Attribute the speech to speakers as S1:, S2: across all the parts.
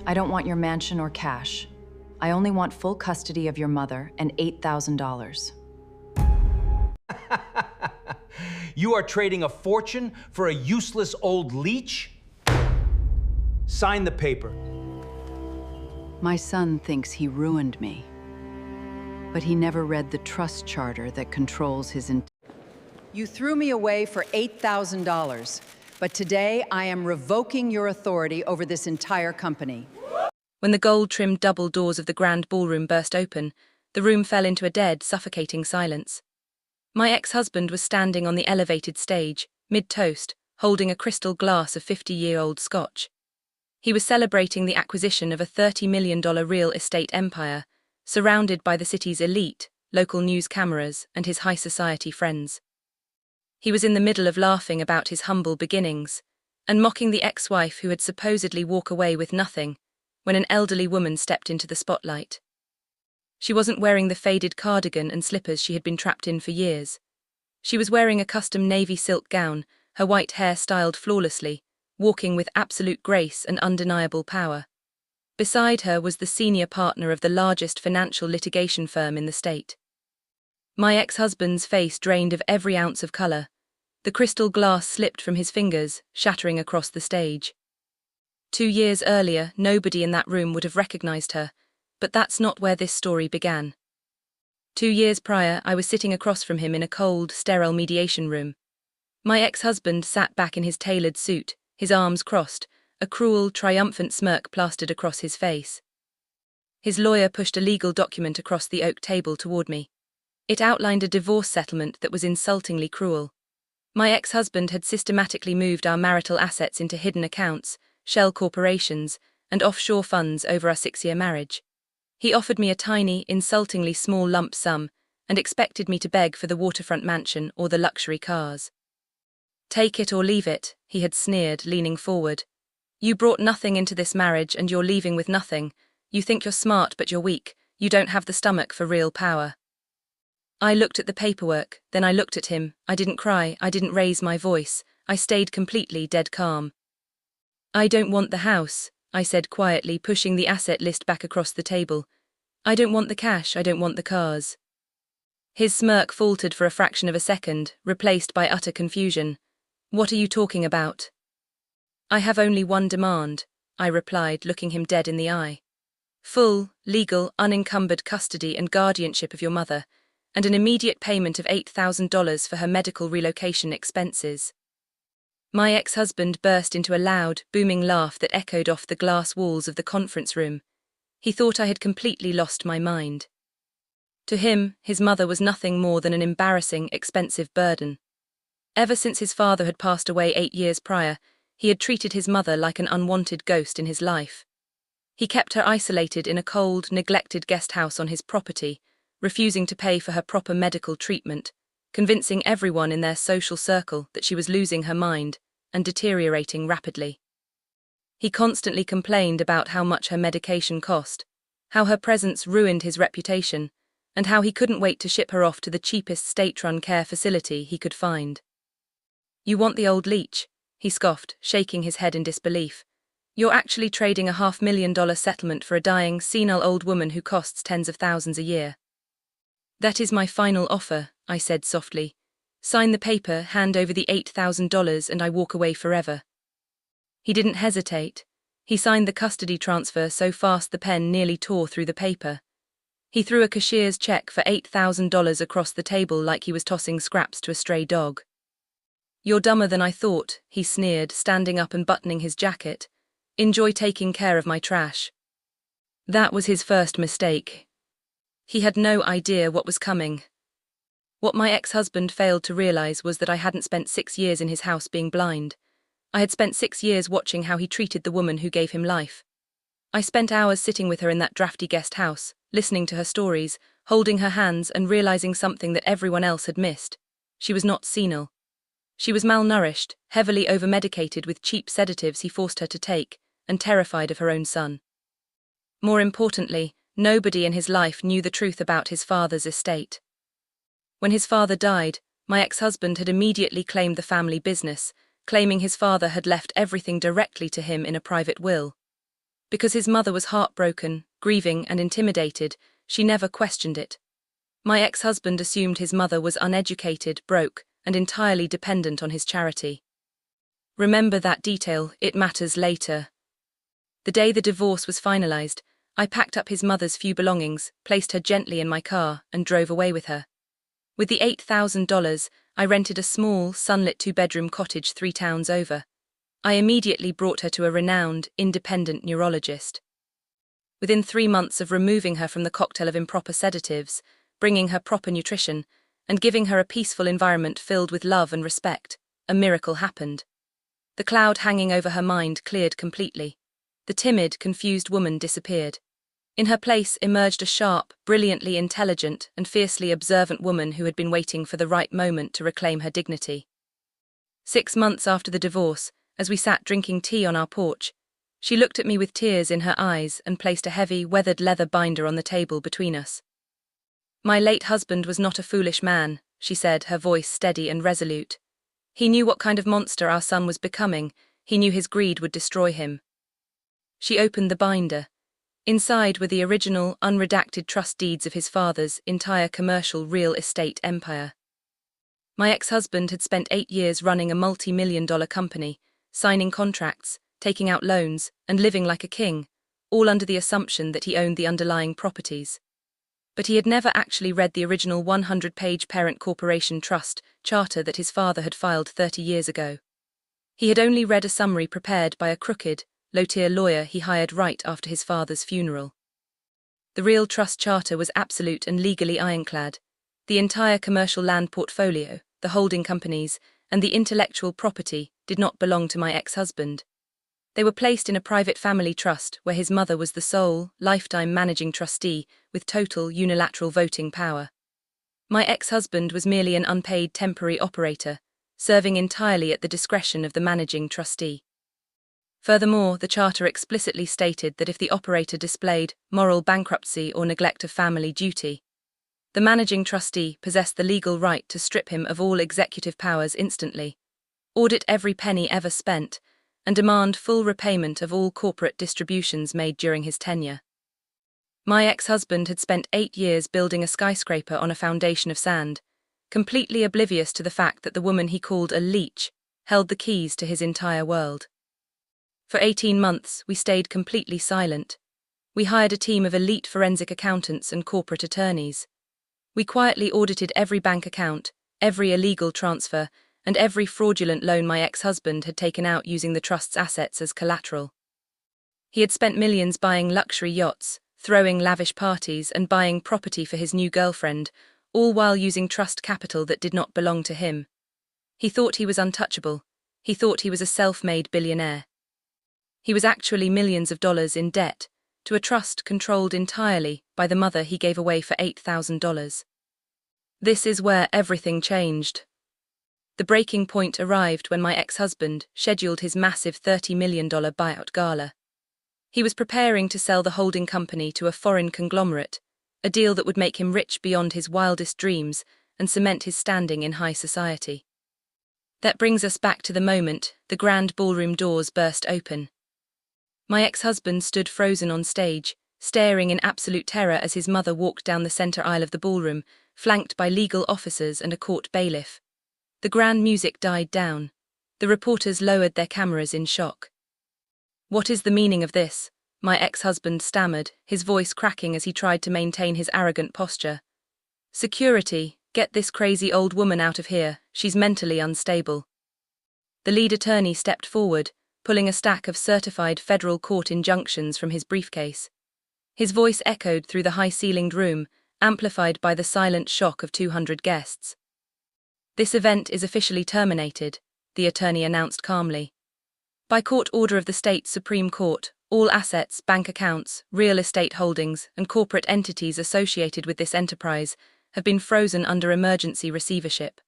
S1: I don't want your mansion or cash. I only want full custody of your mother and $8,000.
S2: You are trading a fortune for a useless old leech? Sign the paper.
S3: My son thinks he ruined me, but he never read the trust charter that controls his You threw me away for $8,000, but today I am revoking your authority over this entire company.
S4: When the gold-trimmed double doors of the grand ballroom burst open, the room fell into a dead, suffocating silence. My ex-husband was standing on the elevated stage, mid-toast, holding a crystal glass of 50-year-old scotch. He was celebrating the acquisition of a $30 million real estate empire, surrounded by the city's elite, local news cameras, and his high society friends. He was in the middle of laughing about his humble beginnings, and mocking the ex-wife who had supposedly walked away with nothing, when an elderly woman stepped into the spotlight. She wasn't wearing the faded cardigan and slippers she had been trapped in for years. She was wearing a custom navy silk gown, her white hair styled flawlessly, walking with absolute grace and undeniable power. Beside her was the senior partner of the largest financial litigation firm in the state. My ex-husband's face drained of every ounce of color. The crystal glass slipped from his fingers, shattering across the stage. 2 years earlier, nobody in that room would have recognized her, but that's not where this story began. 2 years prior, I was sitting across from him in a cold, sterile mediation room. My ex-husband sat back in his tailored suit, his arms crossed, a cruel, triumphant smirk plastered across his face. His lawyer pushed a legal document across the oak table toward me. It outlined a divorce settlement that was insultingly cruel. My ex-husband had systematically moved our marital assets into hidden accounts, shell corporations, and offshore funds over our 6-year marriage. He offered me a tiny, insultingly small lump sum and expected me to beg for the waterfront mansion or the luxury cars. "Take it or leave it," he had sneered, leaning forward. "You brought nothing into this marriage and you're leaving with nothing. You think you're smart but you're weak. You don't have the stomach for real power." I looked at the paperwork, then I looked at him. I didn't cry, I didn't raise my voice. I stayed completely dead calm. "I don't want the house," I said quietly, pushing the asset list back across the table. "I don't want the cash, I don't want the cars." His smirk faltered for a fraction of a second, replaced by utter confusion. "What are you talking about?" "I have only one demand," I replied, looking him dead in the eye. "Full, legal, unencumbered custody and guardianship of your mother, and an immediate payment of $8,000 for her medical relocation expenses." My ex-husband burst into a loud, booming laugh that echoed off the glass walls of the conference room. He thought I had completely lost my mind. To him, his mother was nothing more than an embarrassing, expensive burden. Ever since his father had passed away 8 years prior, he had treated his mother like an unwanted ghost in his life. He kept her isolated in a cold, neglected guest house on his property, refusing to pay for her proper medical treatment, convincing everyone in their social circle that she was losing her mind and deteriorating rapidly. He constantly complained about how much her medication cost, how her presence ruined his reputation, and how he couldn't wait to ship her off to the cheapest state-run care facility he could find. "You want the old leech?" he scoffed, shaking his head in disbelief. "You're actually trading a $500,000 settlement for a dying, senile old woman who costs tens of thousands a year." "That is my final offer," I said softly. "Sign the paper, hand over the $8,000, and I walk away forever." He didn't hesitate. He signed the custody transfer so fast the pen nearly tore through the paper. He threw a cashier's check for $8,000 across the table like he was tossing scraps to a stray dog. "You're dumber than I thought," he sneered, standing up and buttoning his jacket. "Enjoy taking care of my trash." That was his first mistake. He had no idea what was coming. What my ex-husband failed to realize was that I hadn't spent 6 years in his house being blind. I had spent 6 years watching how he treated the woman who gave him life. I spent hours sitting with her in that drafty guest house, listening to her stories, holding her hands and realizing something that everyone else had missed. She was not senile. She was malnourished, heavily over-medicated with cheap sedatives he forced her to take, and terrified of her own son. More importantly, nobody in his life knew the truth about his father's estate. When his father died, my ex-husband had immediately claimed the family business, claiming his father had left everything directly to him in a private will. Because his mother was heartbroken, grieving, and intimidated, she never questioned it. My ex-husband assumed his mother was uneducated, broke, and entirely dependent on his charity. Remember that detail, it matters later. The day the divorce was finalized, I packed up his mother's few belongings, placed her gently in my car, and drove away with her. With the $8,000, I rented a small, sunlit two-bedroom cottage 3 towns over. I immediately brought her to a renowned, independent neurologist. Within 3 months of removing her from the cocktail of improper sedatives, bringing her proper nutrition, and giving her a peaceful environment filled with love and respect, a miracle happened. The cloud hanging over her mind cleared completely. The timid, confused woman disappeared. In her place emerged a sharp, brilliantly intelligent, and fiercely observant woman who had been waiting for the right moment to reclaim her dignity. 6 months after the divorce, as we sat drinking tea on our porch, she looked at me with tears in her eyes and placed a heavy, weathered leather binder on the table between us. "My late husband was not a foolish man," she said, her voice steady and resolute. "He knew what kind of monster our son was becoming. He knew his greed would destroy him." She opened the binder. Inside were the original, unredacted trust deeds of his father's entire commercial real estate empire. My ex-husband had spent 8 years running a multi-million-dollar company, signing contracts, taking out loans, and living like a king, all under the assumption that he owned the underlying properties. But he had never actually read the original 100-page parent corporation trust charter that his father had filed 30 years ago. He had only read a summary prepared by a crooked, low-tier lawyer he hired right after his father's funeral. The real trust charter was absolute and legally ironclad. The entire commercial land portfolio, the holding companies, and the intellectual property did not belong to my ex-husband. They were placed in a private family trust where his mother was the sole, lifetime managing trustee with total unilateral voting power. My ex-husband was merely an unpaid temporary operator, serving entirely at the discretion of the managing trustee. Furthermore, the charter explicitly stated that if the operator displayed moral bankruptcy or neglect of family duty, the managing trustee possessed the legal right to strip him of all executive powers instantly, audit every penny ever spent, and demand full repayment of all corporate distributions made during his tenure. My ex-husband had spent 8 years building a skyscraper on a foundation of sand, completely oblivious to the fact that the woman he called a leech held the keys to his entire world. For 18 months, we stayed completely silent. We hired a team of elite forensic accountants and corporate attorneys. We quietly audited every bank account, every illegal transfer, and every fraudulent loan my ex-husband had taken out using the trust's assets as collateral. He had spent millions buying luxury yachts, throwing lavish parties, and buying property for his new girlfriend, all while using trust capital that did not belong to him. He thought he was untouchable. He thought he was a self-made billionaire. He was actually millions of dollars in debt to a trust controlled entirely by the mother he gave away for $8,000. This is where everything changed. The breaking point arrived when my ex-husband scheduled his massive $30 million buyout gala. He was preparing to sell the holding company to a foreign conglomerate, a deal that would make him rich beyond his wildest dreams and cement his standing in high society. That brings us back to the moment the grand ballroom doors burst open. My ex-husband stood frozen on stage, staring in absolute terror as his mother walked down the center aisle of the ballroom, flanked by legal officers and a court bailiff. The grand music died down. The reporters lowered their cameras in shock. "What is the meaning of this?" my ex-husband stammered, his voice cracking as he tried to maintain his arrogant posture. "Security, get this crazy old woman out of here, she's mentally unstable." The lead attorney stepped forward, pulling a stack of certified federal court injunctions from his briefcase. His voice echoed through the high-ceilinged room, amplified by the silent shock of 200 guests. "This event is officially terminated," the attorney announced calmly. "By court order of the state's Supreme Court, all assets, bank accounts, real estate holdings, and corporate entities associated with this enterprise have been frozen under emergency receivership."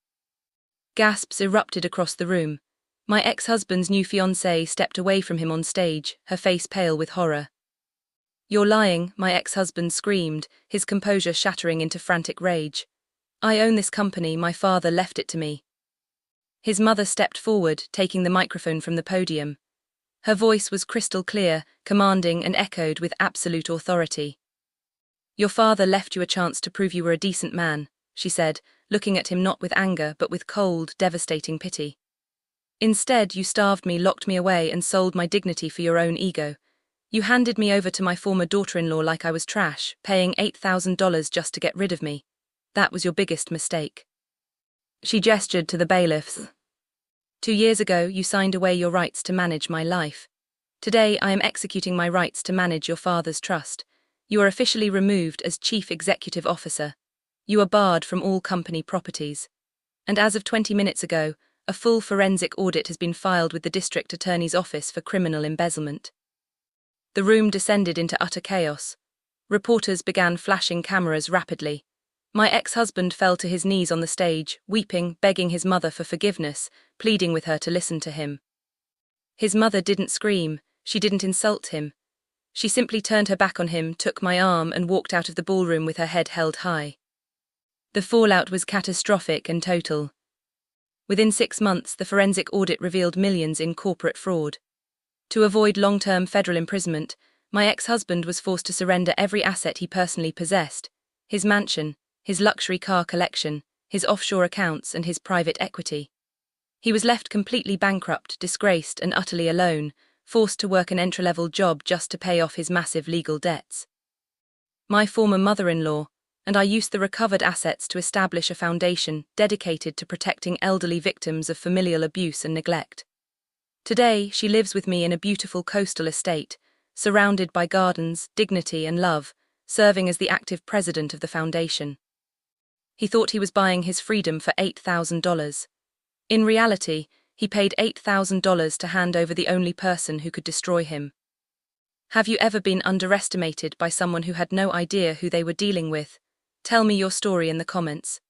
S4: Gasps erupted across the room. My ex-husband's new fiancée stepped away from him on stage, her face pale with horror. "You're lying," my ex-husband screamed, his composure shattering into frantic rage. "I own this company, my father left it to me." His mother stepped forward, taking the microphone from the podium. Her voice was crystal clear, commanding, and echoed with absolute authority. "Your father left you a chance to prove you were a decent man," she said, looking at him not with anger but with cold, devastating pity. "Instead, you starved me, locked me away, and sold my dignity for your own ego. You handed me over to my former daughter-in-law like I was trash, paying $8,000 just to get rid of me. That was your biggest mistake." She gestured to the bailiffs. "2 years ago, you signed away your rights to manage my life. Today, I am executing my rights to manage your father's trust. You are officially removed as Chief Executive Officer. You are barred from all company properties. And as of 20 minutes ago, a full forensic audit has been filed with the District Attorney's Office for criminal embezzlement." The room descended into utter chaos. Reporters began flashing cameras rapidly. My ex-husband fell to his knees on the stage, weeping, begging his mother for forgiveness, pleading with her to listen to him. His mother didn't scream, she didn't insult him. She simply turned her back on him, took my arm, and walked out of the ballroom with her head held high. The fallout was catastrophic and total. Within 6 months, the forensic audit revealed millions in corporate fraud. To avoid long-term federal imprisonment, my ex-husband was forced to surrender every asset he personally possessed: his mansion, his luxury car collection, his offshore accounts, and his private equity. He was left completely bankrupt, disgraced, and utterly alone, forced to work an entry-level job just to pay off his massive legal debts. My former mother-in-law and I used the recovered assets to establish a foundation dedicated to protecting elderly victims of familial abuse and neglect. Today, she lives with me in a beautiful coastal estate, surrounded by gardens, dignity, and love, serving as the active president of the foundation. He thought he was buying his freedom for $8,000. In reality, he paid $8,000 to hand over the only person who could destroy him. Have you ever been underestimated by someone who had no idea who they were dealing with? Tell me your story in the comments.